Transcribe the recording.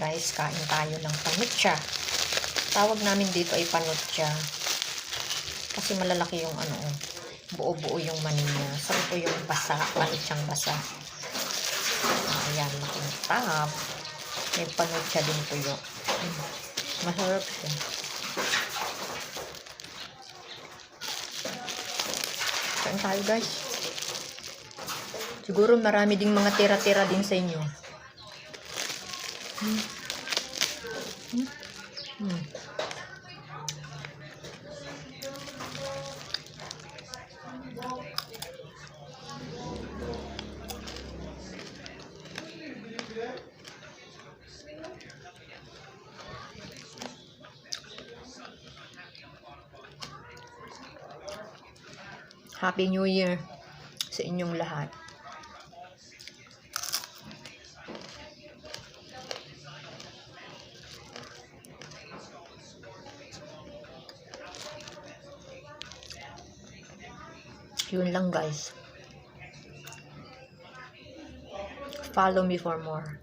guys, kain tayo ng panutsa. Tawag namin dito ay panutsa. Kasi malalaki yung ano, buo-buo yung mani niya. So ito yung basa, panutsang basa. Ayan, makintab. May panutsa din tuyo. Masarap siya. Kain tayo guys. Siguro marami ding mga tira-tira din sa inyo. Happy New Year sa inyong lahat. Yun lang guys. Follow me for more.